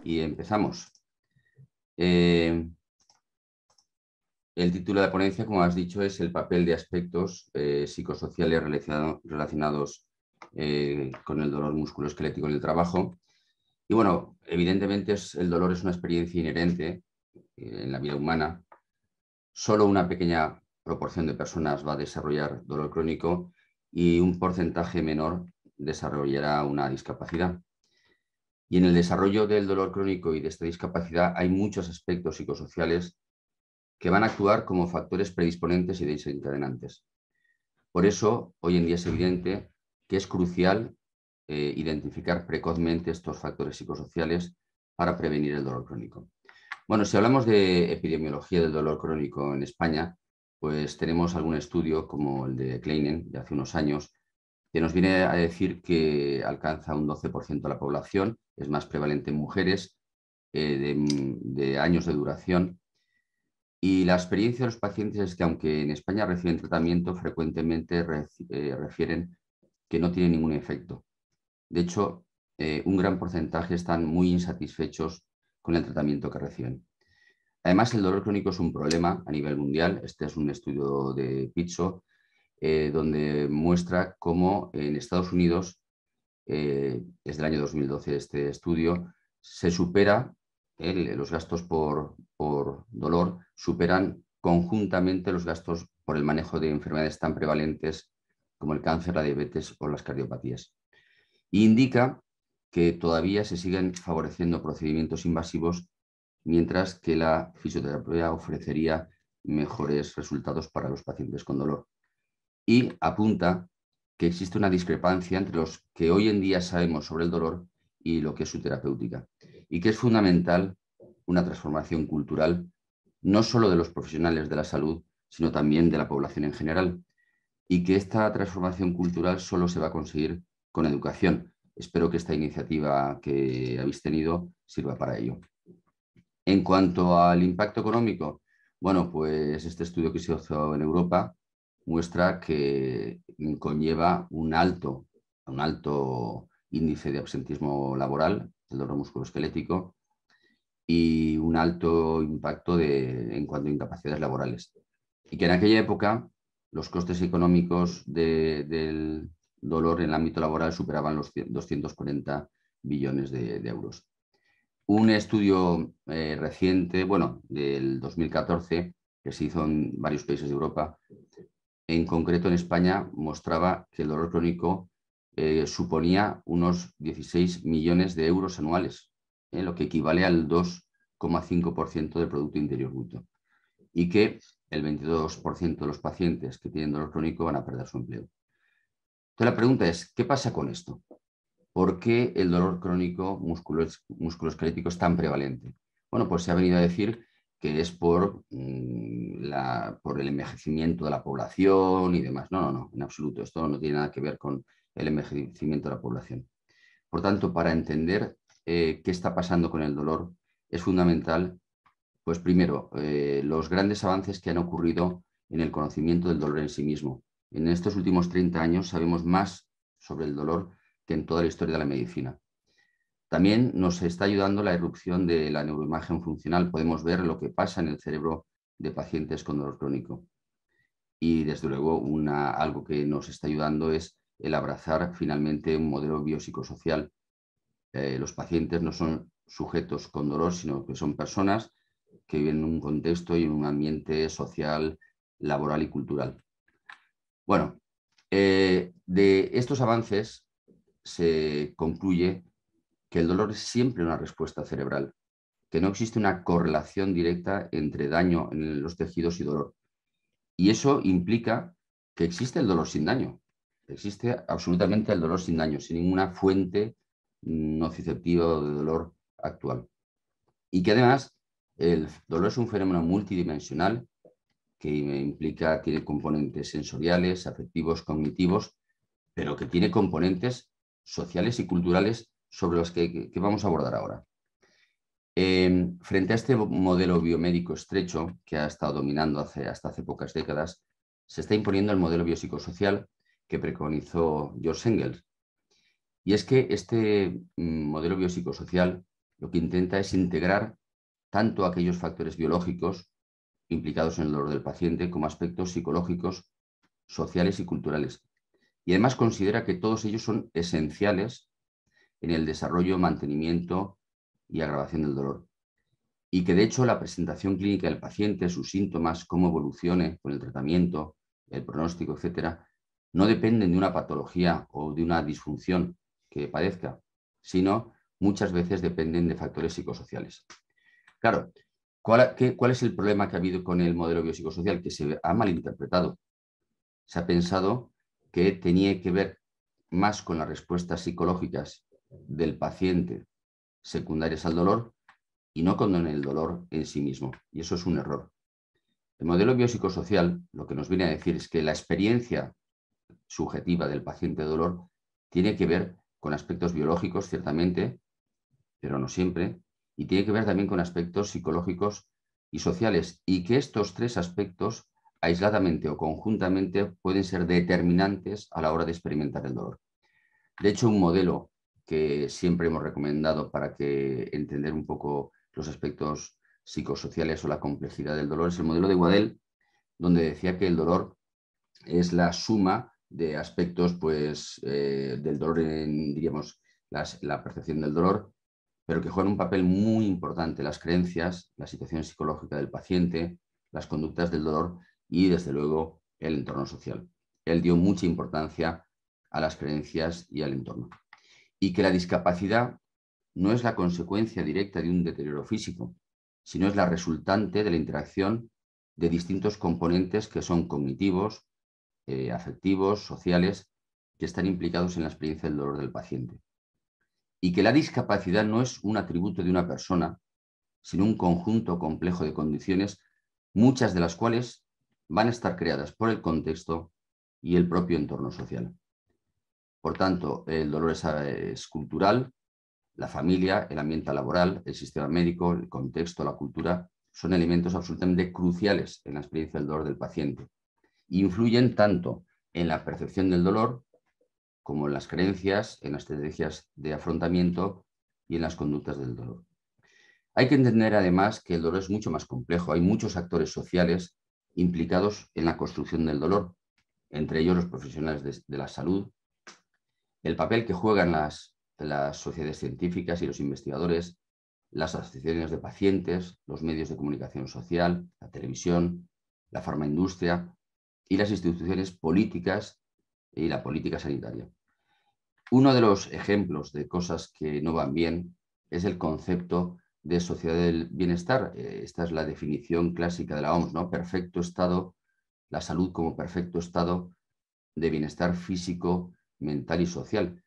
y empezamos. El título de la ponencia, como has dicho, es el papel de aspectos psicosociales relacionados con el dolor musculoesquelético en el trabajo. Y bueno, evidentemente el dolor es una experiencia inherente en la vida humana. Solo una pequeña proporción de personas va a desarrollar dolor crónico y un porcentaje menor desarrollará una discapacidad. Y en el desarrollo del dolor crónico y de esta discapacidad hay muchos aspectos psicosociales que van a actuar como factores predisponentes y desencadenantes. Por eso, hoy en día es evidente que es crucial identificar precozmente estos factores psicosociales para prevenir el dolor crónico. Bueno, si hablamos de epidemiología del dolor crónico en España, pues tenemos algún estudio como el de Kleinen de hace unos años, que nos viene a decir que alcanza un 12% de la población, es más prevalente en mujeres, de años de duración. Y la experiencia de los pacientes es que aunque en España reciben tratamiento, frecuentemente refieren que no tiene ningún efecto. De hecho, un gran porcentaje están muy insatisfechos con el tratamiento que reciben. Además, el dolor crónico es un problema a nivel mundial. Este es un estudio de Pizzo, donde muestra cómo en Estados Unidos, desde el año 2012 este estudio, se supera, los gastos por dolor superan conjuntamente los gastos por el manejo de enfermedades tan prevalentes como el cáncer, la diabetes o las cardiopatías. Y indica que todavía se siguen favoreciendo procedimientos invasivos, mientras que la fisioterapia ofrecería mejores resultados para los pacientes con dolor. Y apunta que existe una discrepancia entre los que hoy en día sabemos sobre el dolor y lo que es su terapéutica, y que es fundamental una transformación cultural, no solo de los profesionales de la salud, sino también de la población en general, y que esta transformación cultural solo se va a conseguir con educación. Espero que esta iniciativa que habéis tenido sirva para ello. En cuanto al impacto económico, bueno, pues este estudio que se hizo en Europa muestra que conlleva un alto índice de absentismo laboral, el dolor musculoesquelético, y un alto impacto en cuanto a incapacidades laborales. Y que en aquella época los costes económicos del dolor en el ámbito laboral superaban los 240 billones de euros. Un estudio reciente, bueno, del 2014, que se hizo en varios países de Europa, en concreto en España, mostraba que el dolor crónico suponía unos 16 millones de euros anuales, lo que equivale al 2,5% del Producto Interior Bruto, y que el 22% de los pacientes que tienen dolor crónico van a perder su empleo. Entonces la pregunta es, ¿qué pasa con esto? ¿Por qué el dolor crónico musculoesquelético es tan prevalente? Bueno, pues se ha venido a decir que es por el envejecimiento de la población y demás. No, en absoluto. Esto no tiene nada que ver con el envejecimiento de la población. Por tanto, para entender qué está pasando con el dolor, es fundamental, pues primero, los grandes avances que han ocurrido en el conocimiento del dolor en sí mismo. En estos últimos 30 años sabemos más sobre el dolor que en toda la historia de la medicina. También nos está ayudando la irrupción de la neuroimagen funcional. Podemos ver lo que pasa en el cerebro de pacientes con dolor crónico. Y desde luego algo que nos está ayudando es el abrazar finalmente un modelo biopsicosocial. Los pacientes no son sujetos con dolor, sino que son personas que viven en un contexto y en un ambiente social, laboral y cultural. Bueno, de estos avances se concluye que el dolor es siempre una respuesta cerebral, que no existe una correlación directa entre daño en los tejidos y dolor. Y eso implica que existe el dolor sin daño. Existe absolutamente el dolor sin daño, sin ninguna fuente nociceptiva o de dolor actual. Y que además el dolor es un fenómeno multidimensional que tiene componentes sensoriales, afectivos, cognitivos, pero que tiene componentes sociales y culturales sobre los que vamos a abordar ahora. Frente a este modelo biomédico estrecho que ha estado dominando hasta hace pocas décadas, se está imponiendo el modelo biopsicosocial que preconizó George Engels. Y es que este modelo biopsicosocial lo que intenta es integrar tanto aquellos factores biológicos implicados en el dolor del paciente como aspectos psicológicos, sociales y culturales. Y además considera que todos ellos son esenciales en el desarrollo, mantenimiento y agravación del dolor. Y que de hecho la presentación clínica del paciente, sus síntomas, cómo evolucione con el tratamiento, el pronóstico, etcétera, no dependen de una patología o de una disfunción que padezca, sino muchas veces dependen de factores psicosociales. Claro, ¿cuál es el problema que ha habido con el modelo biopsicosocial? Que se ha malinterpretado. Se ha pensado que tenía que ver más con las respuestas psicológicas del paciente secundarias al dolor y no con el dolor en sí mismo. Y eso es un error. El modelo biopsicosocial lo que nos viene a decir es que la experiencia subjetiva del paciente de dolor tiene que ver con aspectos biológicos, ciertamente, pero no siempre, y tiene que ver también con aspectos psicológicos y sociales, y que estos tres aspectos, aisladamente o conjuntamente, pueden ser determinantes a la hora de experimentar el dolor. De hecho, un modelo que siempre hemos recomendado para que entender un poco los aspectos psicosociales o la complejidad del dolor es el modelo de Waddell, donde decía que el dolor es la suma de aspectos pues, del dolor, diríamos, la percepción del dolor, pero que juegan un papel muy importante las creencias, la situación psicológica del paciente, las conductas del dolor y, desde luego, el entorno social. Él dio mucha importancia a las creencias y al entorno. Y que la discapacidad no es la consecuencia directa de un deterioro físico, sino es la resultante de la interacción de distintos componentes que son cognitivos, afectivos, sociales, que están implicados en la experiencia del dolor del paciente. Y que la discapacidad no es un atributo de una persona, sino un conjunto complejo de condiciones, muchas de las cuales van a estar creadas por el contexto y el propio entorno social. Por tanto, el dolor es cultural, la familia, el ambiente laboral, el sistema médico, el contexto, la cultura, son elementos absolutamente cruciales en la experiencia del dolor del paciente. Influyen tanto en la percepción del dolor como en las creencias, en las estrategias de afrontamiento y en las conductas del dolor. Hay que entender además que el dolor es mucho más complejo. Hay muchos actores sociales implicados en la construcción del dolor, entre ellos los profesionales de la salud, el papel que juegan las sociedades científicas y los investigadores, las asociaciones de pacientes, los medios de comunicación social, la televisión, la farmaindustria y las instituciones políticas y la política sanitaria. Uno de los ejemplos de cosas que no van bien es el concepto de sociedad del bienestar. Esta es la definición clásica de la OMS, ¿no? Perfecto estado, la salud como perfecto estado de bienestar físico, mental y social.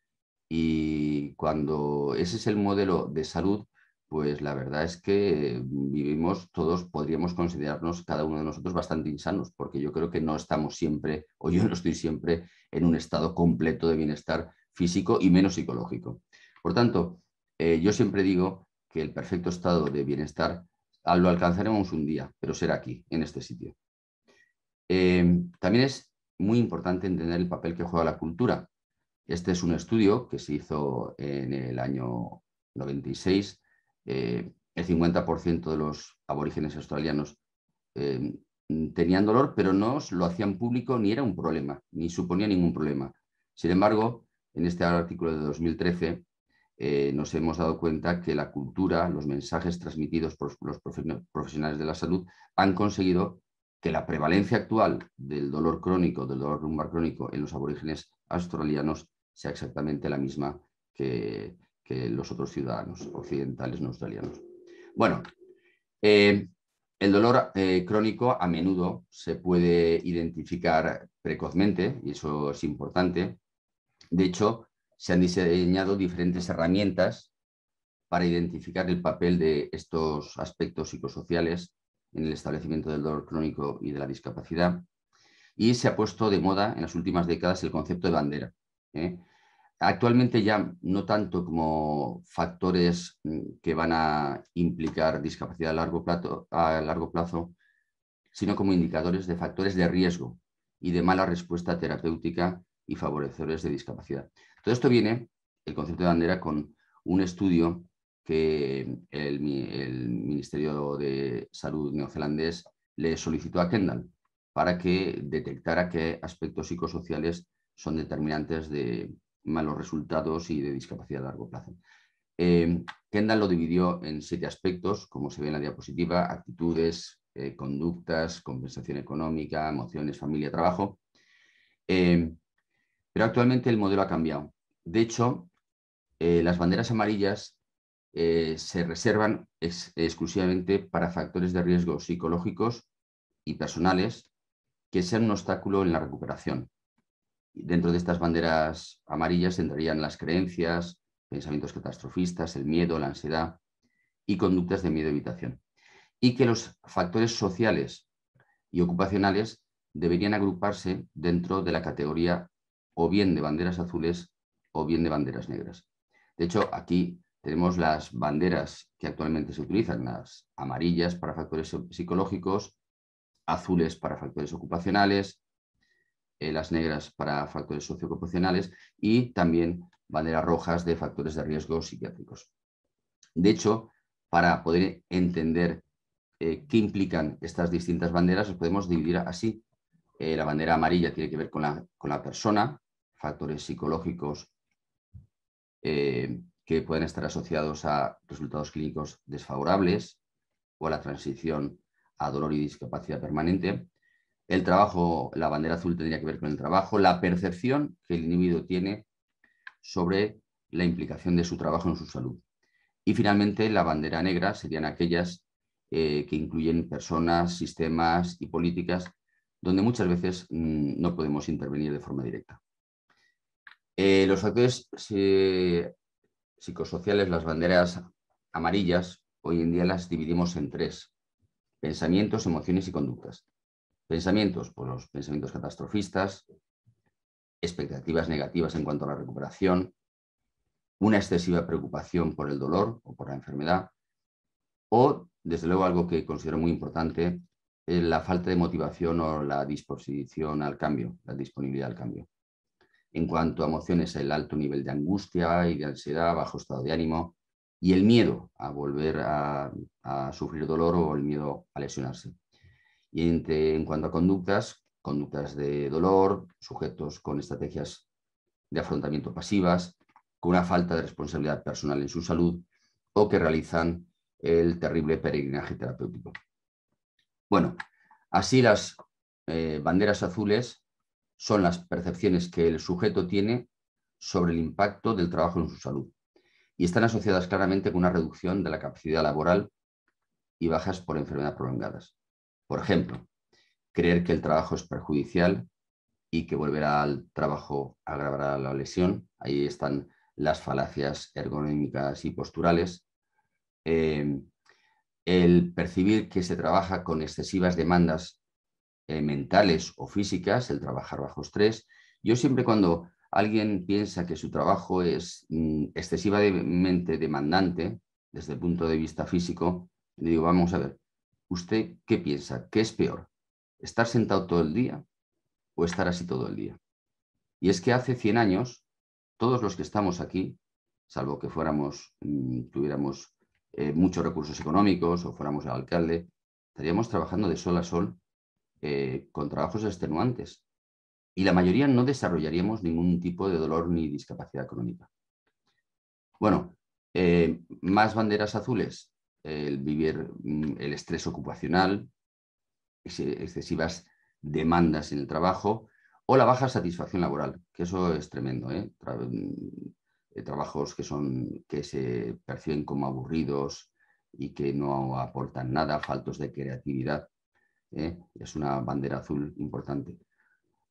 Y cuando ese es el modelo de salud, pues la verdad es que vivimos todos, podríamos considerarnos cada uno de nosotros bastante insanos, porque yo creo que no estamos siempre, o yo no estoy siempre en un estado completo de bienestar físico y menos psicológico. Por tanto, yo siempre digo que el perfecto estado de bienestar lo alcanzaremos un día, pero será aquí, en este sitio. También es muy importante entender el papel que juega la cultura. Este es un estudio que se hizo en el año 96. El 50% de los aborígenes australianos tenían dolor, pero no lo hacían público ni era un problema, ni suponía ningún problema. Sin embargo, en este artículo de 2013 nos hemos dado cuenta que la cultura, los mensajes transmitidos por los profesionales de la salud han conseguido que la prevalencia actual del dolor crónico, del dolor lumbar crónico en los aborígenes australianos sea exactamente la misma que los otros ciudadanos occidentales no australianos. Bueno, el dolor crónico a menudo se puede identificar precozmente, y eso es importante. De hecho, se han diseñado diferentes herramientas para identificar el papel de estos aspectos psicosociales en el establecimiento del dolor crónico y de la discapacidad. Y se ha puesto de moda en las últimas décadas el concepto de bandera. Actualmente ya no tanto como factores que van a implicar discapacidad a largo plazo, sino como indicadores de factores de riesgo y de mala respuesta terapéutica y favorecedores de discapacidad. Todo esto viene, el concepto de bandera, con un estudio que el Ministerio de Salud neozelandés le solicitó a Kendall para que detectara qué aspectos psicosociales son determinantes de malos resultados y de discapacidad a largo plazo. Kendall lo dividió en 7 aspectos, como se ve en la diapositiva: actitudes, conductas, compensación económica, emociones, familia, trabajo. Pero actualmente el modelo ha cambiado. De hecho, las banderas amarillas se reservan exclusivamente para factores de riesgo psicológicos y personales que sean un obstáculo en la recuperación. Dentro de estas banderas amarillas entrarían las creencias, pensamientos catastrofistas, el miedo, la ansiedad y conductas de miedo y evitación. Y que los factores sociales y ocupacionales deberían agruparse dentro de la categoría o bien de banderas azules o bien de banderas negras. De hecho, aquí tenemos las banderas que actualmente se utilizan: las amarillas para factores psicológicos, azules para factores ocupacionales, las negras para factores socioocupacionales y también banderas rojas de factores de riesgo psiquiátricos. De hecho, para poder entender qué implican estas distintas banderas, los podemos dividir así. La bandera amarilla tiene que ver con la persona, factores psicológicos que pueden estar asociados a resultados clínicos desfavorables o a la transición a dolor y discapacidad permanente. El trabajo, la bandera azul tendría que ver con el trabajo, la percepción que el individuo tiene sobre la implicación de su trabajo en su salud. Y finalmente la bandera negra serían aquellas que incluyen personas, sistemas y políticas donde muchas veces no podemos intervenir de forma directa. Los factores psicosociales, las banderas amarillas, hoy en día las dividimos en 3: pensamientos, emociones y conductas. Pensamientos, pues los pensamientos catastrofistas, expectativas negativas en cuanto a la recuperación, una excesiva preocupación por el dolor o por la enfermedad, o, desde luego, algo que considero muy importante, la falta de motivación o la disposición al cambio, la disponibilidad al cambio. En cuanto a emociones, el alto nivel de angustia y de ansiedad, bajo estado de ánimo y el miedo a volver a sufrir dolor o el miedo a lesionarse. Y en cuanto a conductas de dolor, sujetos con estrategias de afrontamiento pasivas, con una falta de responsabilidad personal en su salud o que realizan el terrible peregrinaje terapéutico. Bueno, así las banderas azules son las percepciones que el sujeto tiene sobre el impacto del trabajo en su salud y están asociadas claramente con una reducción de la capacidad laboral y bajas por enfermedad prolongadas. Por ejemplo, creer que el trabajo es perjudicial y que volver al trabajo agravará la lesión. Ahí están las falacias ergonómicas y posturales. El percibir que se trabaja con excesivas demandas mentales o físicas, el trabajar bajo estrés. Yo siempre, cuando alguien piensa que su trabajo es excesivamente demandante desde el punto de vista físico, le digo: vamos a ver, ¿usted qué piensa? ¿Qué es peor? ¿Estar sentado todo el día o estar así todo el día? Y es que hace 100 años, todos los que estamos aquí, salvo que tuviéramos muchos recursos económicos o fuéramos el alcalde, estaríamos trabajando de sol a sol con trabajos extenuantes. Y la mayoría no desarrollaríamos ningún tipo de dolor ni discapacidad económica. Bueno, más banderas azules: el vivir el estrés ocupacional, excesivas demandas en el trabajo o la baja satisfacción laboral, que eso es tremendo, ¿eh? Trabajos que se perciben como aburridos y que no aportan nada, faltos de creatividad. Es una bandera azul importante.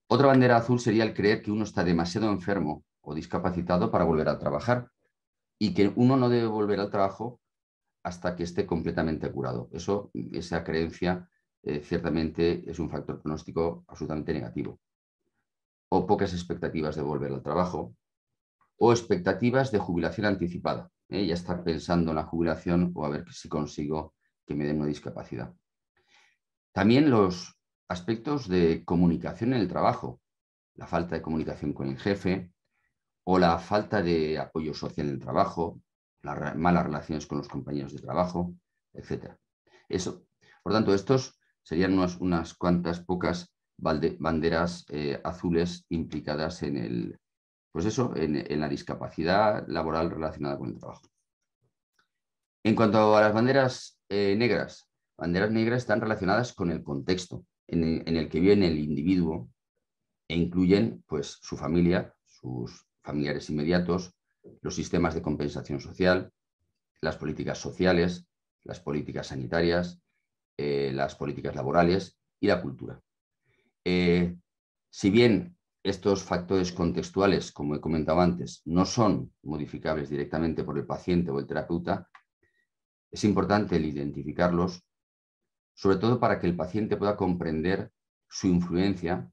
Otra bandera azul sería el creer que uno está demasiado enfermo o discapacitado para volver a trabajar y que uno no debe volver al trabajo hasta que esté completamente curado. Esa creencia ciertamente es un factor pronóstico absolutamente negativo. O pocas expectativas de volver al trabajo, o expectativas de jubilación anticipada. Ya estar pensando en la jubilación o a ver si consigo que me den una discapacidad. También los aspectos de comunicación en el trabajo, la falta de comunicación con el jefe o la falta de apoyo social en el trabajo, las malas relaciones con los compañeros de trabajo, etc. Eso. Por tanto, estos serían unas cuantas pocas banderas azules implicadas en la discapacidad laboral relacionada con el trabajo. En cuanto a las banderas negras están relacionadas con el contexto en el que vive el individuo e incluyen pues, su familia, sus familiares inmediatos, los sistemas de compensación social, las políticas sociales, las políticas sanitarias, las políticas laborales y la cultura. Si bien estos factores contextuales, como he comentado antes, no son modificables directamente por el paciente o el terapeuta, es importante el identificarlos, sobre todo para que el paciente pueda comprender su influencia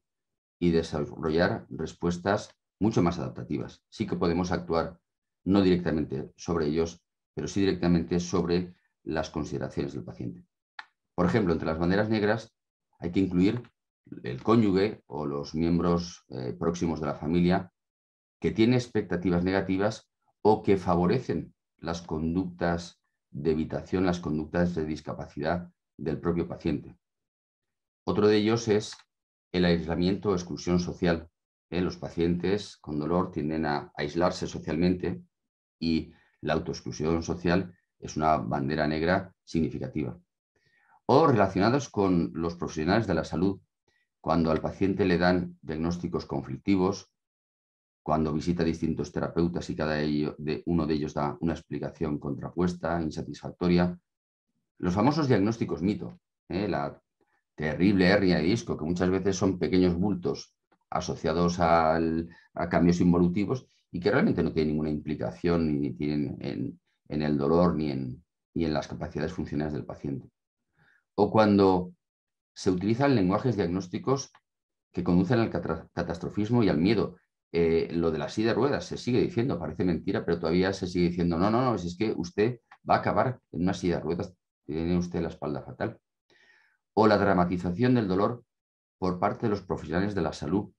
y desarrollar respuestas mucho más adaptativas. Sí que podemos actuar no directamente sobre ellos, pero sí directamente sobre las consideraciones del paciente. Por ejemplo, entre las banderas negras hay que incluir el cónyuge o los miembros próximos de la familia que tienen expectativas negativas o que favorecen las conductas de evitación, las conductas de discapacidad del propio paciente. Otro de ellos es el aislamiento o exclusión social. Los pacientes con dolor tienden a aislarse socialmente y la autoexclusión social es una bandera negra significativa. O relacionados con los profesionales de la salud, cuando al paciente le dan diagnósticos conflictivos, cuando visita distintos terapeutas y uno de ellos da una explicación contrapuesta, insatisfactoria. Los famosos diagnósticos mito, la terrible hernia de disco, que muchas veces son pequeños bultos asociados a cambios involutivos y que realmente no tienen ninguna implicación ni tienen en el dolor ni en las capacidades funcionales del paciente. O cuando se utilizan lenguajes diagnósticos que conducen al catastrofismo y al miedo. Lo de la silla de ruedas se sigue diciendo, parece mentira, pero todavía se sigue diciendo, no, si es que usted va a acabar en una silla de ruedas, tiene usted la espalda fatal. O la dramatización del dolor por parte de los profesionales de la salud.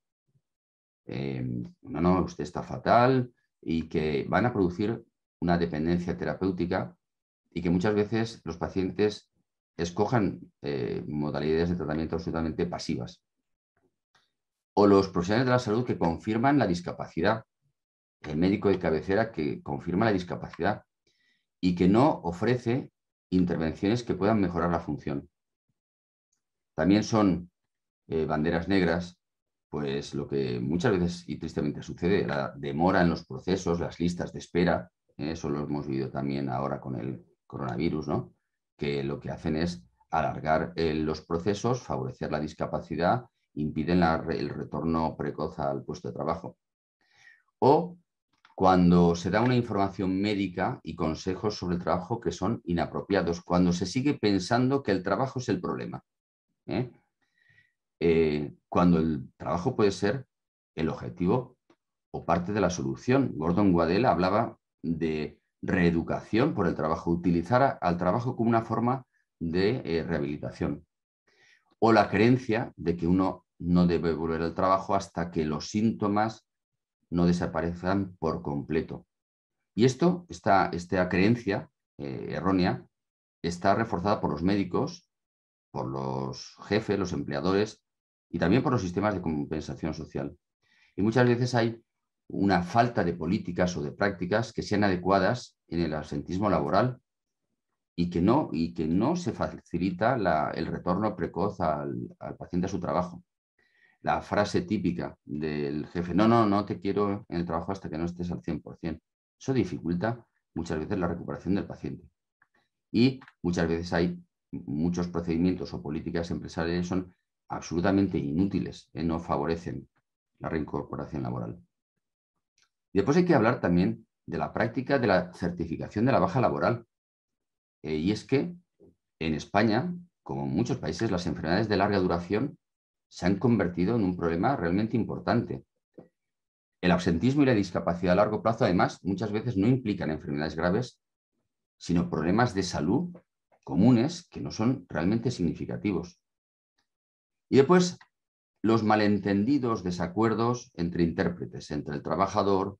Usted está fatal y que van a producir una dependencia terapéutica y que muchas veces los pacientes escojan modalidades de tratamiento absolutamente pasivas. O los profesionales de la salud que confirman la discapacidad, el médico de cabecera que confirma la discapacidad y que no ofrece intervenciones que puedan mejorar la función. También son banderas negras, pues lo que muchas veces y tristemente sucede, la demora en los procesos, las listas de espera, eso lo hemos vivido también ahora con el coronavirus, ¿no? Que lo que hacen es alargar los procesos, favorecer la discapacidad, impiden el retorno precoz al puesto de trabajo. O cuando se da una información médica y consejos sobre el trabajo que son inapropiados, cuando se sigue pensando que el trabajo es el problema. Cuando el trabajo puede ser el objetivo o parte de la solución. Gordon Waddell hablaba de reeducación por el trabajo, utilizar al trabajo como una forma de rehabilitación. O la creencia de que uno no debe volver al trabajo hasta que los síntomas no desaparezcan por completo. Y esta creencia errónea está reforzada por los médicos, por los jefes, los empleadores y también por los sistemas de compensación social. Y muchas veces hay una falta de políticas o de prácticas que sean adecuadas en el absentismo laboral y que no se facilita el retorno precoz al paciente a su trabajo. La frase típica del jefe, no te quiero en el trabajo hasta que no estés al 100%. Eso dificulta muchas veces la recuperación del paciente. Y muchas veces hay muchos procedimientos o políticas empresariales son absolutamente inútiles, no favorecen la reincorporación laboral. Y después hay que hablar también de la práctica de la certificación de la baja laboral. Y es que en España, como en muchos países, las enfermedades de larga duración se han convertido en un problema realmente importante. El absentismo y la discapacidad a largo plazo, además, muchas veces no implican enfermedades graves, sino problemas de salud comunes que no son realmente significativos. Y después, los malentendidos desacuerdos entre intérpretes, entre el trabajador,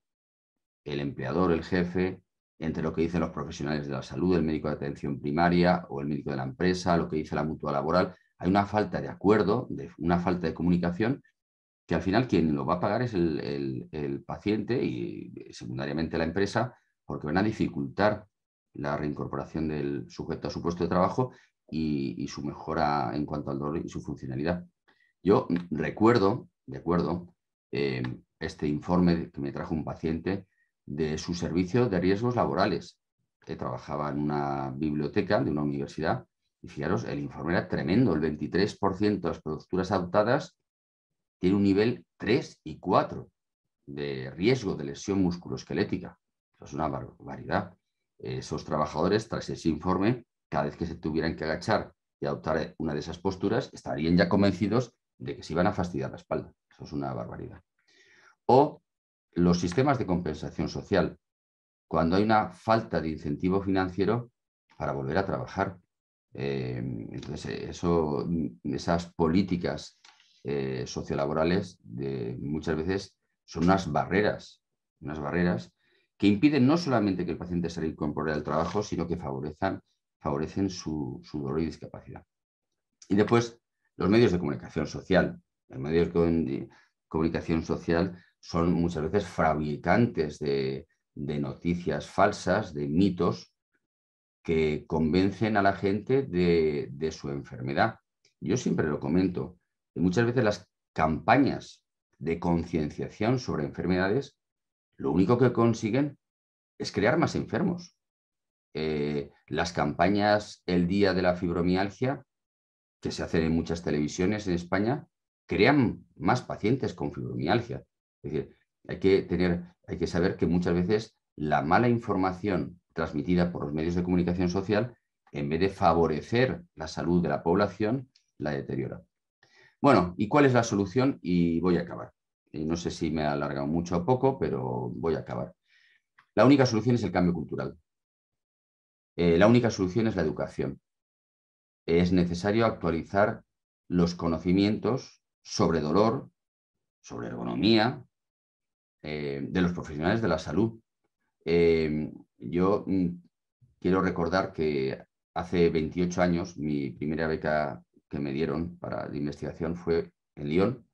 el empleador, el jefe, entre lo que dicen los profesionales de la salud, el médico de atención primaria o el médico de la empresa, lo que dice la mutua laboral. Hay una falta de acuerdo, una falta de comunicación, que al final quien lo va a pagar es el paciente y secundariamente la empresa, porque van a dificultar la reincorporación del sujeto a su puesto de trabajo y su mejora en cuanto al dolor y su funcionalidad. Yo recuerdo, de acuerdo, este informe que me trajo un paciente de su servicio de riesgos laborales, que trabajaba en una biblioteca de una universidad, y fijaros, el informe era tremendo, el 23% de las posturas adoptadas tiene un nivel 3 y 4 de riesgo de lesión musculoesquelética. Eso es una barbaridad. Esos trabajadores, tras ese informe, cada vez que se tuvieran que agachar y adoptar una de esas posturas, estarían ya convencidos de que se iban a fastidiar la espalda. Eso es una barbaridad. O los sistemas de compensación social, cuando hay una falta de incentivo financiero para volver a trabajar. Entonces, esas políticas sociolaborales muchas veces son unas barreras que impiden no solamente que el paciente se reincorpore al trabajo, sino que favorecen su dolor y discapacidad. Y después, los medios de comunicación social. Los medios de comunicación social son muchas veces fabricantes de noticias falsas, de mitos, que convencen a la gente de su enfermedad. Yo siempre lo comento, que muchas veces las campañas de concienciación sobre enfermedades, lo único que consiguen es crear más enfermos. Las campañas El Día de la Fibromialgia, que se hacen en muchas televisiones en España, crean más pacientes con fibromialgia. Es decir, hay que saber que muchas veces la mala información transmitida por los medios de comunicación social, en vez de favorecer la salud de la población, la deteriora. Bueno, ¿y cuál es la solución? Y voy a acabar. Y no sé si me he alargado mucho o poco, pero voy a acabar. La única solución es el cambio cultural. La única solución es la educación. Es necesario actualizar los conocimientos sobre dolor, sobre ergonomía, de los profesionales de la salud. Yo quiero recordar que hace 28 años mi primera beca que me dieron de investigación fue en Lyon,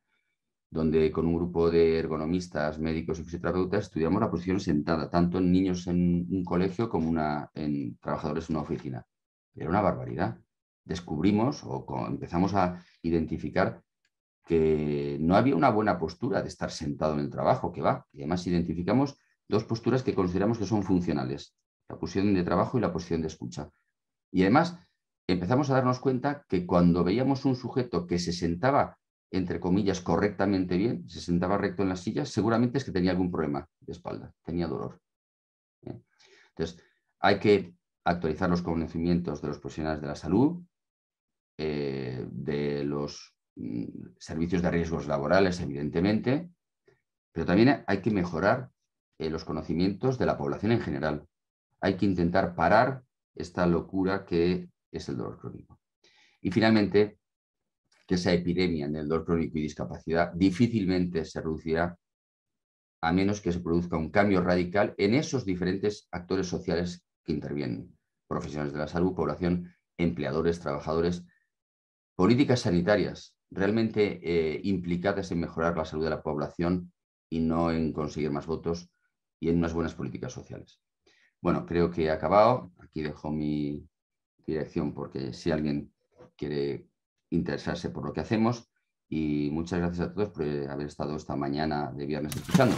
donde con un grupo de ergonomistas, médicos y fisioterapeutas estudiamos la posición sentada, tanto en niños en un colegio como en trabajadores en una oficina. Era una barbaridad. Descubrimos empezamos a identificar que no había una buena postura de estar sentado en el trabajo, que va. Y además identificamos dos posturas que consideramos que son funcionales, la posición de trabajo y la posición de escucha. Y además empezamos a darnos cuenta que cuando veíamos un sujeto que se sentaba, entre comillas, correctamente bien, se sentaba recto en las sillas, seguramente es que tenía algún problema de espalda, tenía dolor. Entonces, hay que actualizar los conocimientos de los profesionales de la salud, de los servicios de riesgos laborales, evidentemente, pero también hay que mejorar los conocimientos de la población en general. Hay que intentar parar esta locura que es el dolor crónico. Y finalmente, que esa epidemia en el dolor crónico y discapacidad difícilmente se reducirá a menos que se produzca un cambio radical en esos diferentes actores sociales que intervienen. Profesionales de la salud, población, empleadores, trabajadores, políticas sanitarias realmente implicadas en mejorar la salud de la población y no en conseguir más votos y en unas buenas políticas sociales. Bueno, creo que he acabado. Aquí dejo mi dirección porque si alguien quiere interesarse por lo que hacemos. Y muchas gracias a todos por haber estado esta mañana de viernes escuchando.